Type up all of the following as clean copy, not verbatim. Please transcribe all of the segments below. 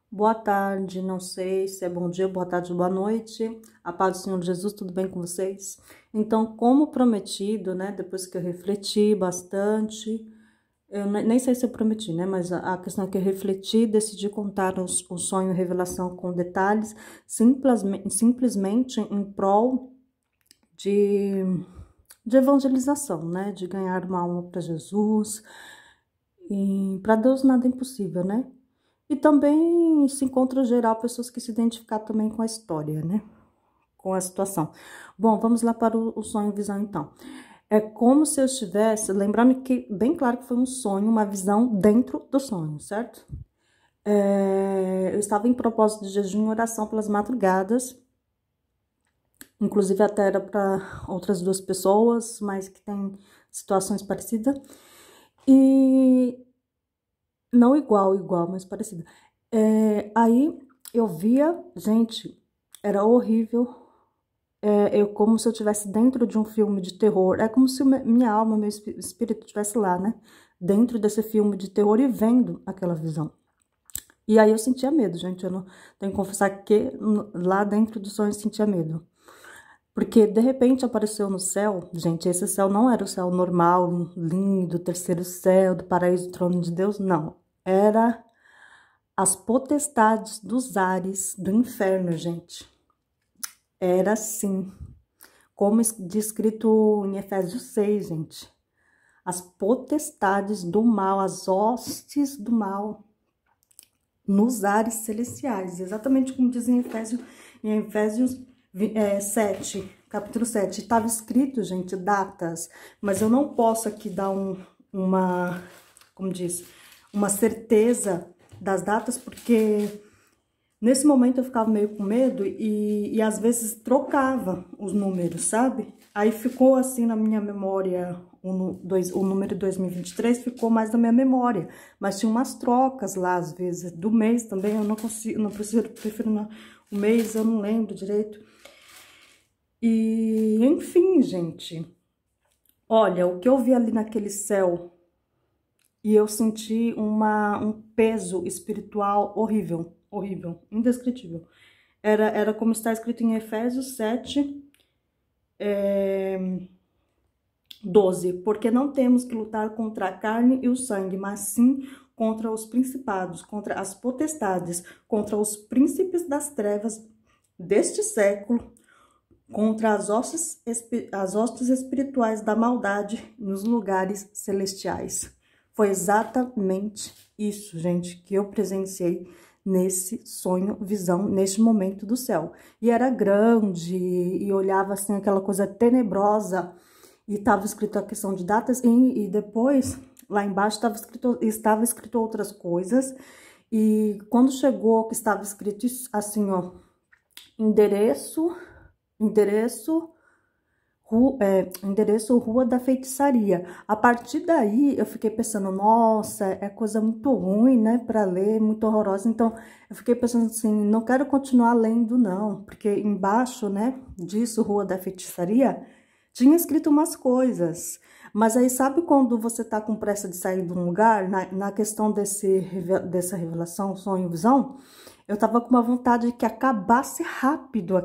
Boa tarde, não sei se é bom dia, boa tarde, boa noite. A paz do Senhor Jesus, tudo bem com vocês? Então, como prometido, né, depois que eu refleti bastante, eu nem sei se eu prometi, né, mas a questão é que eu refleti, decidi contar o sonho e revelação com detalhes, simplesmente em prol de, de evangelização, né, de ganhar uma alma para Jesus, e para Deus nada é impossível, né? E também se encontra geral pessoas que se identificam também com a história, né? Com a situação. Bom, vamos lá para o sonho visão então. É como se eu estivesse, lembrando que bem claro que foi um sonho, uma visão dentro do sonho, certo? Eu estava em propósito de jejum e oração pelas madrugadas, inclusive até era para outras duas pessoas, mas que têm situações parecidas. E não igual, mas parecida. Aí eu via, gente, era horrível. Eu como se eu estivesse dentro de um filme de terror. É como se minha alma, meu espírito estivesse lá, né? Dentro desse filme de terror e vendo aquela visão. E aí eu sentia medo, gente. Eu não tenho que confessar que lá dentro do sonho eu sentia medo. Porque de repente apareceu no céu, gente, esse céu não era o céu normal, lindo, terceiro céu, do paraíso, do trono de Deus, não. Era as potestades dos ares do inferno, gente. Era assim, como descrito em Efésios 6, gente. As potestades do mal, as hostes do mal nos ares celestiais. Exatamente como diz em Efésios 7, capítulo 7. Estava escrito, gente, datas, mas eu não posso aqui dar como diz, uma certeza das datas, porque nesse momento eu ficava meio com medo e às vezes trocava os números, sabe? Aí ficou assim na minha memória, o número 2023 ficou mais na minha memória. Mas tinha umas trocas lá, às vezes, do mês também, eu não consigo, não prefiro não. O mês eu não lembro direito. E, enfim, gente. Olha, o que eu vi ali naquele céu, e eu senti um peso espiritual horrível, horrível, indescritível. Era como está escrito em Efésios 7, 12. Porque não temos que lutar contra a carne e o sangue, mas sim contra os principados, contra as potestades, contra os príncipes das trevas deste século, contra as hostes espirituais da maldade nos lugares celestiais. Foi exatamente isso, gente, que eu presenciei nesse sonho, visão, neste momento do céu. E era grande, e olhava assim, aquela coisa tenebrosa, e estava escrito a questão de datas, e depois, lá embaixo, estava escrito outras coisas, e quando chegou, que estava escrito assim, ó, endereço, endereço, endereço Rua da Feitiçaria. A partir daí, eu fiquei pensando, nossa, é coisa muito ruim, né, para ler, muito horrorosa. Então, eu fiquei pensando assim, não quero continuar lendo, não, porque embaixo, né, disso, Rua da Feitiçaria, tinha escrito umas coisas. Mas aí, sabe quando você tá com pressa de sair de um lugar, na questão dessa revelação, sonho, visão? Eu tava com uma vontade de que acabasse rápido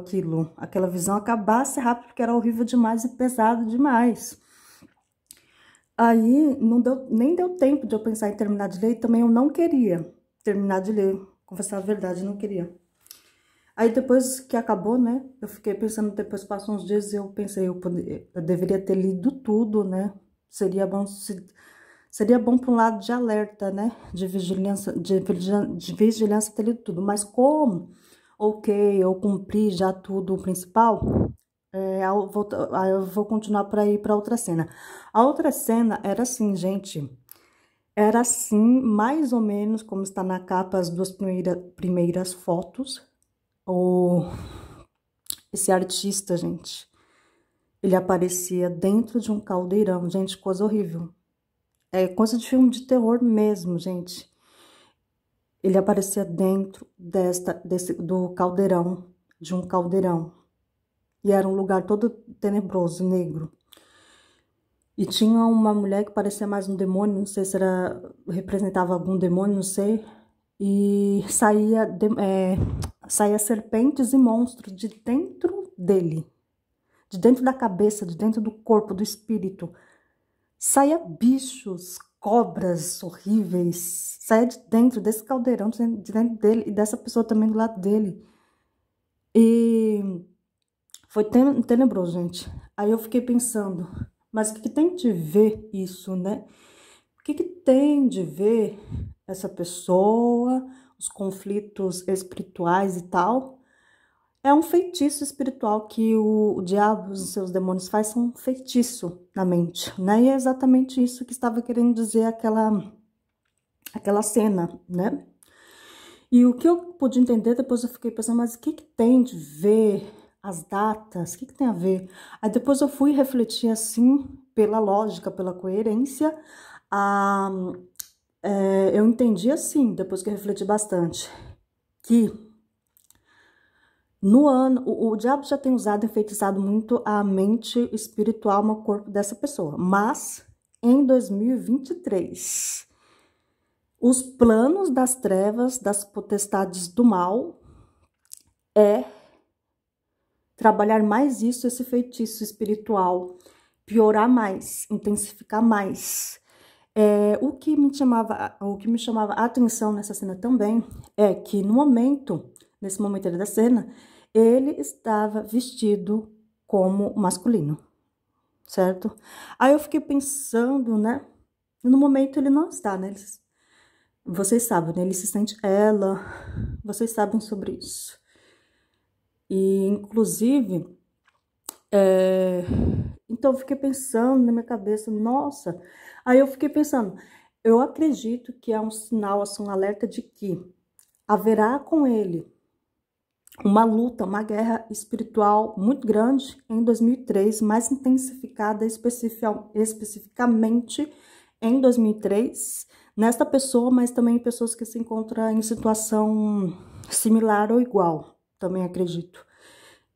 aquela visão acabasse rápido, porque era horrível demais e pesado demais. Aí nem deu tempo de eu pensar em terminar de ler, e também eu não queria terminar de ler, confessar a verdade, não queria. Aí depois que acabou, né, eu fiquei pensando, depois passou uns dias e eu pensei, eu deveria ter lido tudo, né, seria bom para um lado de alerta, né? De vigilância ter lido tudo. Mas como, ok, eu cumpri já tudo o principal, aí eu vou continuar para ir para outra cena. A outra cena era assim, gente. Era assim, mais ou menos, como está na capa, as duas primeiras fotos. Esse artista, gente, ele aparecia dentro de um caldeirão. Gente, coisa horrível. É coisa de filme de terror mesmo, gente. Ele aparecia dentro do caldeirão, de um caldeirão. E era um lugar todo tenebroso, negro. E tinha uma mulher que parecia mais um demônio, não sei se representava algum demônio, não sei. e saía serpentes e monstros de dentro dele, de dentro da cabeça, de dentro do corpo, do espírito. Saía bichos, cobras horríveis, saía de dentro desse caldeirão, de dentro dele, e dessa pessoa também do lado dele. E foi tenebroso, gente. Aí eu fiquei pensando, mas o que tem de ver isso, né? O que tem de ver essa pessoa, os conflitos espirituais e tal? É um feitiço espiritual que o diabo e os seus demônios faz, um feitiço na mente, né? E é exatamente isso que estava querendo dizer aquela cena, né? E o que eu pude entender, depois eu fiquei pensando, mas o que tem de ver as datas? O que tem a ver? Aí depois eu fui refletir assim, pela lógica, pela coerência. Eu entendi assim, depois que eu refleti bastante, que no ano, o diabo já tem usado e enfeitiçado muito a mente espiritual no corpo dessa pessoa. Mas, em 2023, os planos das trevas, das potestades do mal, é trabalhar mais isso, esse feitiço espiritual, piorar mais, intensificar mais. O que me chamava a atenção nessa cena também é que nesse momento da cena, ele estava vestido como masculino, certo? Aí eu fiquei pensando, né? No momento ele não está, né? Vocês sabem, né? Ele se sente ela, vocês sabem sobre isso. E, inclusive, então eu fiquei pensando na minha cabeça, nossa. Aí eu fiquei pensando, eu acredito que é um sinal, assim, um alerta de que haverá com ele uma luta, uma guerra espiritual muito grande em 2003, mais intensificada especificamente em 2003, nesta pessoa, mas também em pessoas que se encontram em situação similar ou igual, também acredito.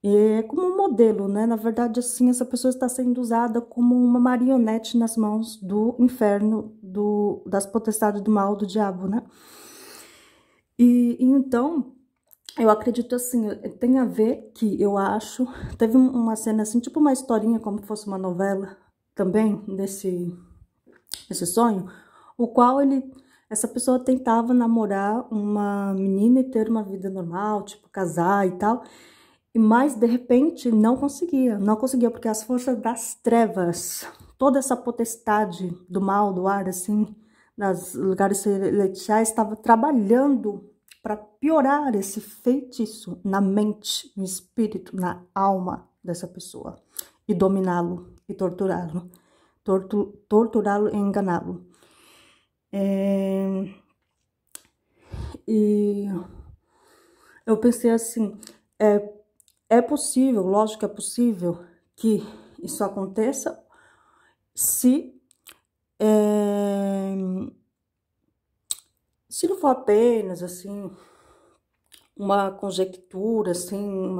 E como um modelo, né? Na verdade, assim, essa pessoa está sendo usada como uma marionete nas mãos do inferno, das potestades do mal, do diabo, né? E então, eu acredito assim, tem a ver que eu acho, teve uma cena assim, tipo uma historinha, como se fosse uma novela também, desse sonho, o qual essa pessoa tentava namorar uma menina e ter uma vida normal, tipo casar e tal, mas de repente não conseguia porque as forças das trevas, toda essa potestade do mal, do ar, assim, nos lugares celestiais, estava trabalhando para piorar esse feitiço na mente, no espírito, na alma dessa pessoa e dominá-lo e torturá-lo, torturá-lo e enganá-lo. E eu pensei assim, é possível, lógico que é possível que isso aconteça se não for apenas assim uma conjectura, assim,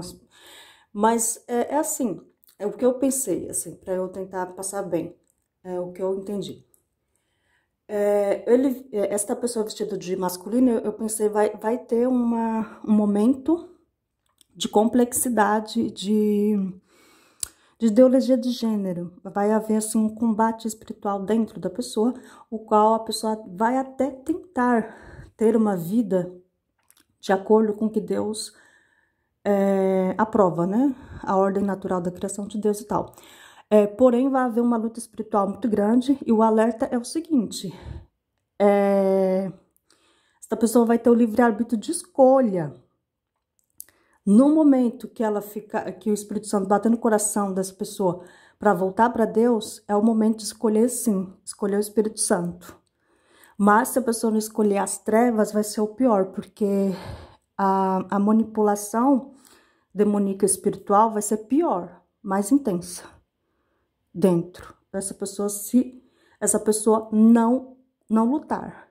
mas é assim, é o que eu pensei, assim, para eu tentar passar bem, é o que eu entendi. Esta pessoa vestida de masculino, eu pensei, vai ter um momento de complexidade, de ideologia de gênero. Vai haver assim um combate espiritual dentro da pessoa, o qual a pessoa vai até tentar ter uma vida de acordo com o que Deus aprova, né? A ordem natural da criação de Deus e tal. Porém, vai haver uma luta espiritual muito grande, e o alerta é o seguinte: essa pessoa vai ter o livre-arbítrio de escolha. No momento que que o Espírito Santo bater no coração dessa pessoa para voltar para Deus, é o momento de escolher, sim, escolher o Espírito Santo. Mas se a pessoa não escolher as trevas, vai ser o pior, porque a manipulação demoníaca espiritual vai ser pior, mais intensa dentro dessa pessoa, se essa pessoa não lutar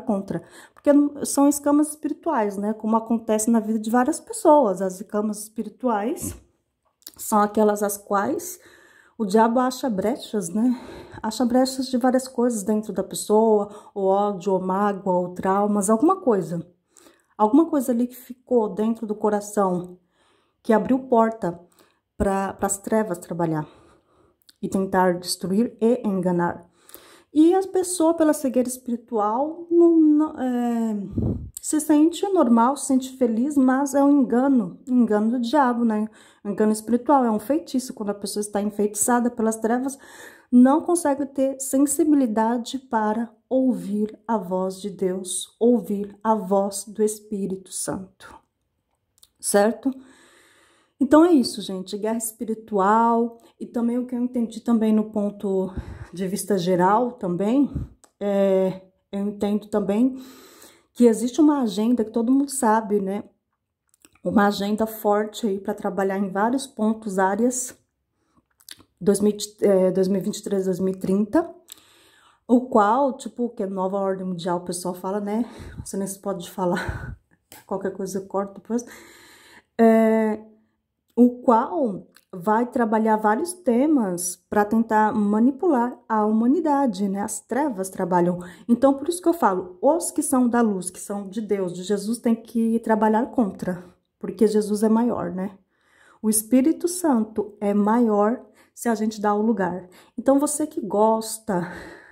contra, porque são escamas espirituais, né? Como acontece na vida de várias pessoas. As escamas espirituais são aquelas as quais O diabo acha brechas, né? Acha brechas de várias coisas dentro da pessoa, ou ódio, ou mágoa, ou traumas, alguma coisa. Alguma coisa ali que ficou dentro do coração, que abriu porta para as trevas trabalhar e tentar destruir e enganar. E a pessoa, pela cegueira espiritual, se sente normal, se sente feliz, mas é um engano do diabo, né? Um engano espiritual, é um feitiço. Quando a pessoa está enfeitiçada pelas trevas, não consegue ter sensibilidade para ouvir a voz de Deus, ouvir a voz do Espírito Santo, certo? Então é isso, gente, guerra espiritual, e também o que eu entendi também no ponto de vista geral também, eu entendo também que existe uma agenda que todo mundo sabe, né? Uma agenda forte aí para trabalhar em vários pontos, áreas, 2023, 2030, o qual, tipo, que é nova ordem mundial, o pessoal fala, né? Você nem se pode falar, qualquer coisa eu corto depois. O qual vai trabalhar vários temas para tentar manipular a humanidade, né? As trevas trabalham. Então, por isso que eu falo, os que são da luz, que são de Deus, de Jesus, tem que trabalhar contra, porque Jesus é maior, né? O Espírito Santo é maior se a gente dá o lugar. Então, você que gosta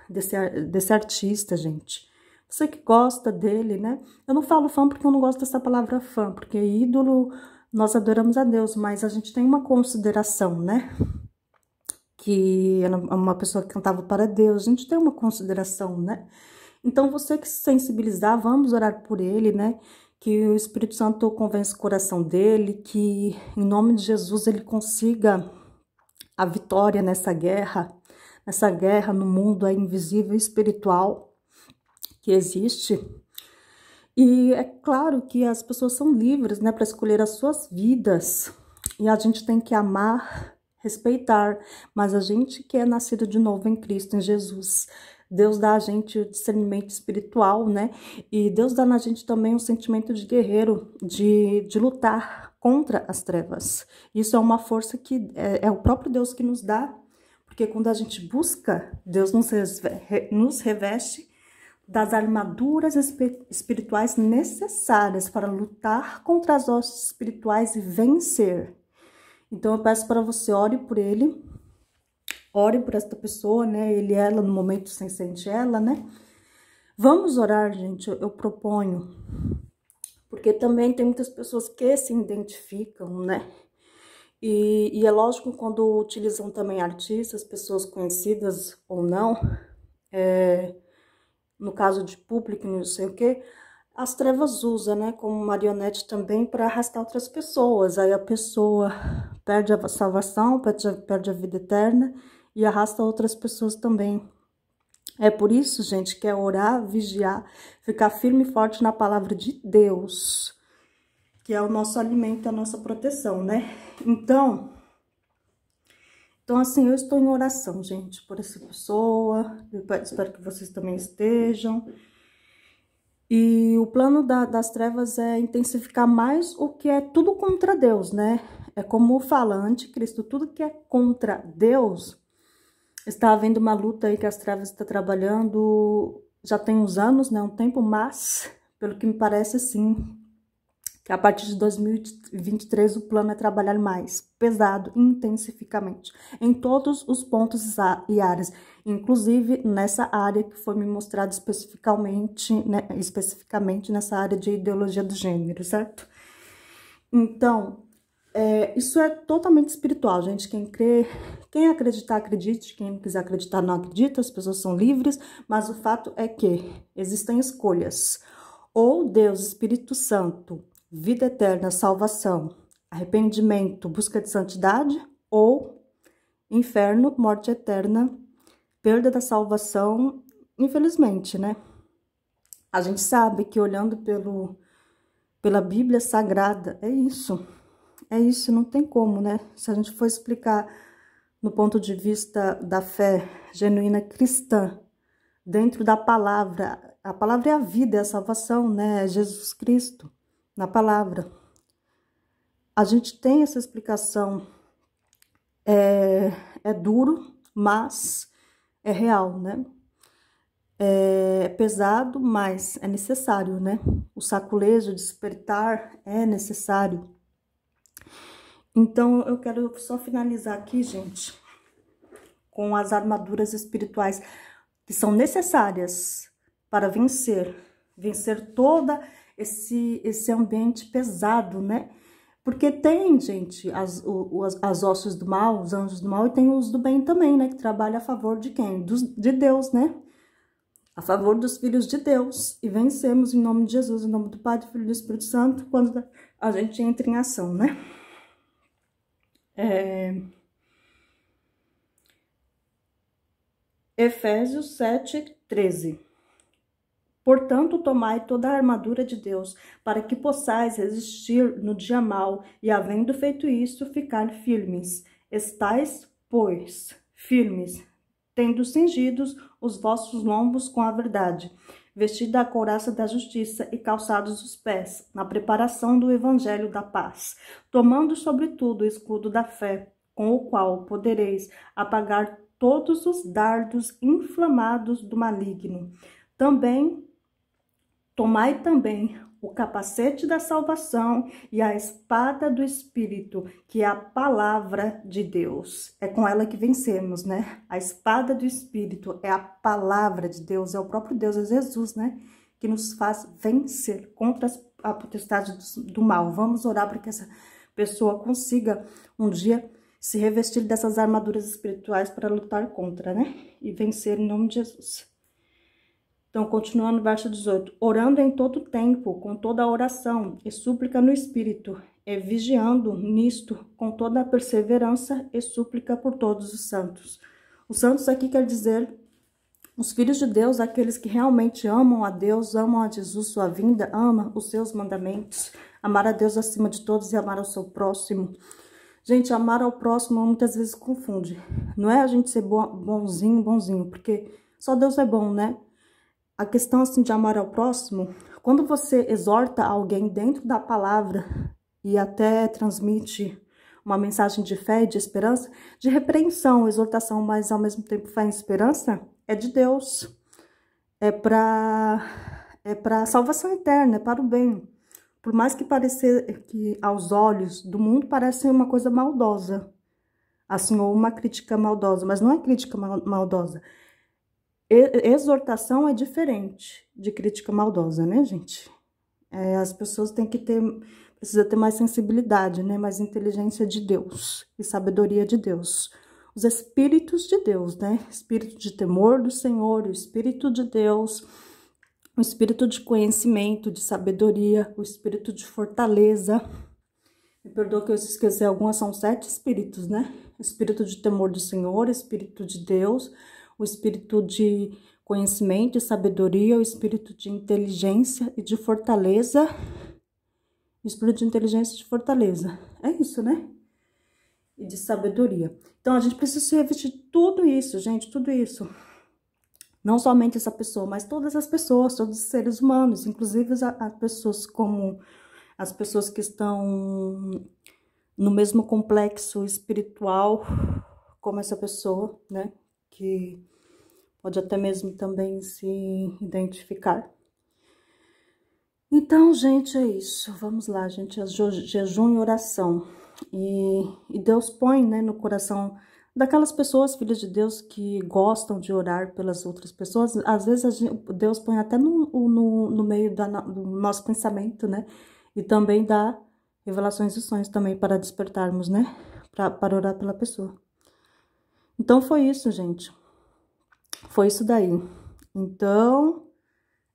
desse artista, gente, você que gosta dele, né? Eu não falo fã porque eu não gosto dessa palavra fã, porque ídolo, nós adoramos a Deus, mas a gente tem uma consideração, né? Que é uma pessoa que cantava para Deus, a gente tem uma consideração, né? Então, você que se sensibilizar, vamos orar por ele, né? Que o Espírito Santo convença o coração dele, que em nome de Jesus ele consiga a vitória nessa guerra no mundo invisível e espiritual que existe. E é claro que as pessoas são livres, né, para escolher as suas vidas. E a gente tem que amar, respeitar. Mas a gente que é nascido de novo em Cristo, em Jesus, Deus dá a gente o discernimento espiritual, né? E Deus dá na gente também um sentimento de guerreiro, de lutar contra as trevas. Isso é uma força que é o próprio Deus que nos dá. Porque quando a gente busca, Deus nos reveste das armaduras espirituais necessárias para lutar contra as hostes espirituais e vencer. Então eu peço para você, ore por ele, ore por esta pessoa, né? Ele e ela, no momento sem sente ela, né? Vamos orar, gente, eu proponho. Porque também tem muitas pessoas que se identificam, né? E é lógico quando utilizam também artistas, pessoas conhecidas ou não, no caso de público, não sei o que, as trevas usam, né, como marionete também para arrastar outras pessoas. Aí a pessoa perde a salvação, perde a vida eterna e arrasta outras pessoas também. É por isso, gente, que é orar, vigiar, ficar firme e forte na palavra de Deus, que é o nosso alimento, a nossa proteção, né? Então assim, eu estou em oração, gente, por essa pessoa. Eu espero que vocês também estejam. E o plano das trevas é intensificar mais o que é tudo contra Deus, né? É como fala, anticristo, tudo que é contra Deus. Está havendo uma luta aí que as trevas estão trabalhando já tem uns anos, né? Um tempo, mas, pelo que me parece, sim, que a partir de 2023 o plano é trabalhar mais, pesado, intensificamente, em todos os pontos e áreas, inclusive nessa área que foi me mostrada especificamente nessa área de ideologia do gênero, certo? Então, isso é totalmente espiritual, gente. Quem crê, quem acreditar, acredite. Quem não quiser acreditar, não acredita. As pessoas são livres, mas o fato é que existem escolhas. Ou Deus, Espírito Santo, vida eterna, salvação, arrependimento, busca de santidade, ou inferno, morte eterna, perda da salvação, infelizmente, né? A gente sabe que olhando pela Bíblia Sagrada, é isso, não tem como, né? Se a gente for explicar no ponto de vista da fé genuína cristã, dentro da palavra, a palavra é a vida, é a salvação, né? É Jesus Cristo, na palavra. A gente tem essa explicação É duro, mas é real, né? É pesado, mas é necessário, né? O saculejo, despertar é necessário. Então, eu quero só finalizar aqui, gente, com as armaduras espirituais que são necessárias para vencer toda esse ambiente pesado, né? Porque tem, gente, as hostes do mal, os anjos do mal, e tem os do bem também, né? Que trabalha a favor de quem? De Deus, né? A favor dos filhos de Deus. E vencemos em nome de Jesus, em nome do Pai, do Filho e do Espírito Santo, quando a gente entra em ação, né? Efésios 7:13. Portanto, tomai toda a armadura de Deus, para que possais resistir no dia mau, e havendo feito isto, ficar firmes. Estais, pois, firmes, tendo cingidos os vossos lombos com a verdade, vestida a couraça da justiça e calçados os pés, na preparação do evangelho da paz, tomando sobretudo o escudo da fé, com o qual podereis apagar todos os dardos inflamados do maligno. Tomai também o capacete da salvação e a espada do Espírito, que é a palavra de Deus. É com ela que vencemos, né? A espada do Espírito é a palavra de Deus, é o próprio Deus, é Jesus, né? Que nos faz vencer contra a potestade do mal. Vamos orar para que essa pessoa consiga um dia se revestir dessas armaduras espirituais para lutar contra, né? E vencer em nome de Jesus. Então, continuando o verso 18. Orando em todo tempo, com toda a oração e súplica no Espírito, e vigiando nisto com toda a perseverança e súplica por todos os santos. Os santos aqui quer dizer os filhos de Deus, aqueles que realmente amam a Deus, amam a Jesus, sua vinda, amam os seus mandamentos, amar a Deus acima de todos e amar ao seu próximo. Gente, amar ao próximo muitas vezes confunde. Não é a gente ser bonzinho, porque só Deus é bom, né? A questão assim de amar ao próximo, quando você exorta alguém dentro da palavra e até transmite uma mensagem de fé e de esperança, de repreensão, exortação, mas ao mesmo tempo fé e esperança, é de Deus. É para salvação eterna, é para o bem. Por mais que pareça que aos olhos do mundo parece uma coisa maldosa, assim, ou uma crítica maldosa, mas não é crítica maldosa. Exortação é diferente de crítica maldosa, né, gente? As pessoas têm que precisa ter mais sensibilidade, né? Mais inteligência de Deus e sabedoria de Deus. Os espíritos de Deus, né? Espírito de temor do Senhor, o Espírito de Deus, o Espírito de conhecimento, de sabedoria, o Espírito de fortaleza. Me perdoa que eu esqueci, algumas são 7 espíritos, né? Espírito de temor do Senhor, Espírito de Deus, o espírito de conhecimento e sabedoria, o espírito de inteligência e de fortaleza. Espírito de inteligência e de fortaleza. É isso, né? E de sabedoria. Então, a gente precisa se revestir tudo isso, gente, tudo isso. Não somente essa pessoa, mas todas as pessoas, todos os seres humanos, inclusive as pessoas como as pessoas que estão no mesmo complexo espiritual como essa pessoa, né? Que pode até mesmo também se identificar. Então, gente, é isso. Vamos lá, gente. Jejum e oração. E Deus põe, né, no coração daquelas pessoas, filhas de Deus, que gostam de orar pelas outras pessoas. Às vezes, Deus põe até no meio do nosso pensamento, né? E também dá revelações e sonhos também para despertarmos, né? Para orar pela pessoa. Então, foi isso, gente. Foi isso daí. Então,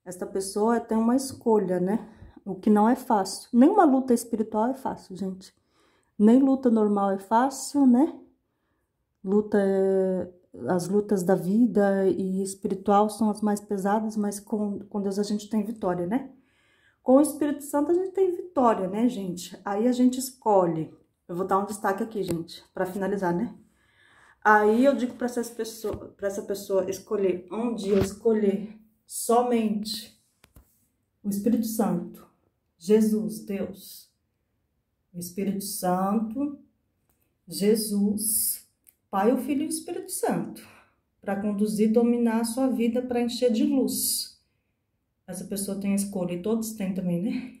esta pessoa tem uma escolha, né? O que não é fácil. Nenhuma luta espiritual é fácil, gente. Nem luta normal é fácil, né? As lutas da vida e espiritual são as mais pesadas, mas com Deus a gente tem vitória, né? Com o Espírito Santo a gente tem vitória, né, gente? Aí a gente escolhe. Eu vou dar um destaque aqui, gente, para finalizar, né? Aí eu digo para essa pessoa escolher, um dia escolher somente o Espírito Santo, Jesus, Deus, o Espírito Santo, Jesus Pai, o Filho e o Espírito Santo, para conduzir e dominar a sua vida, para encher de luz. Essa pessoa tem a escolha, e todos têm também, né?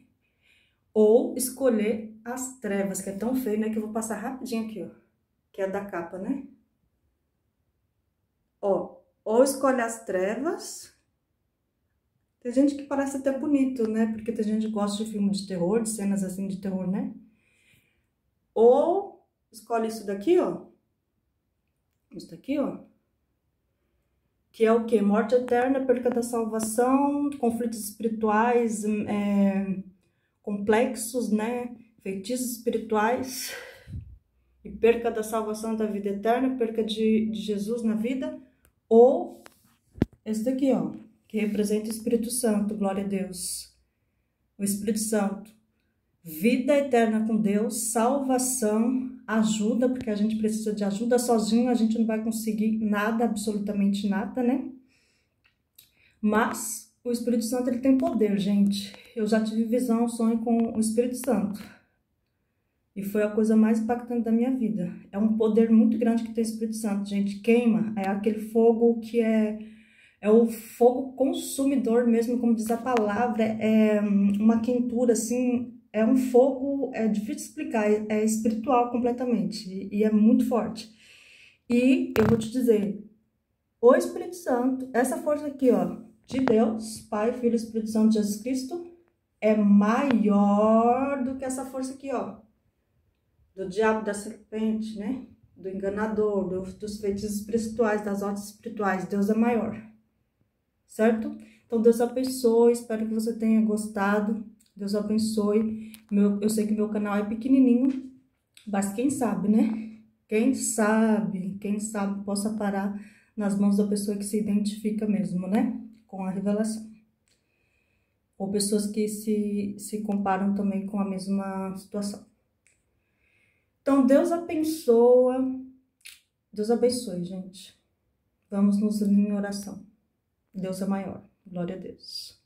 Ou escolher as trevas, que é tão feio, né? Que eu vou passar rapidinho aqui, ó. Que é da capa, né? Ó, ou escolhe as trevas. Tem gente que parece até bonito, né? Porque tem gente que gosta de filme de terror, de cenas assim de terror, né? Ou escolhe isso daqui, ó. Isso daqui, ó. Que é o quê? Morte eterna, perca da salvação, conflitos espirituais complexos, né? Feitiços espirituais. E perca da salvação da vida eterna, perca de Jesus na vida. Ou esse daqui, ó. Que representa o Espírito Santo, glória a Deus. O Espírito Santo. Vida eterna com Deus, salvação, ajuda, porque a gente precisa de ajuda. Sozinho a gente não vai conseguir nada, absolutamente nada, né? Mas o Espírito Santo, ele tem poder, gente. Eu já tive visão, sonho com o Espírito Santo. E foi a coisa mais impactante da minha vida. É um poder muito grande que tem o Espírito Santo, gente. Queima, é aquele fogo que é o fogo consumidor mesmo, como diz a palavra. É uma quentura, assim, é um fogo, é difícil de explicar, é espiritual completamente. E é muito forte. E eu vou te dizer, o Espírito Santo, essa força aqui, ó, de Deus, Pai, Filho e Espírito Santo, Jesus Cristo, é maior do que essa força aqui, ó. Do diabo, da serpente, né? Do enganador, dos feitiços espirituais, das ordens espirituais. Deus é maior. Certo? Então, Deus abençoe. Espero que você tenha gostado. Deus abençoe. Eu sei que meu canal é pequenininho, mas quem sabe, né? Quem sabe possa parar nas mãos da pessoa que se identifica mesmo, né? Com a revelação. Ou pessoas que se comparam também com a mesma situação. Então, Deus abençoa. Deus abençoe, gente. Vamos nos unir em oração. Deus é maior. Glória a Deus.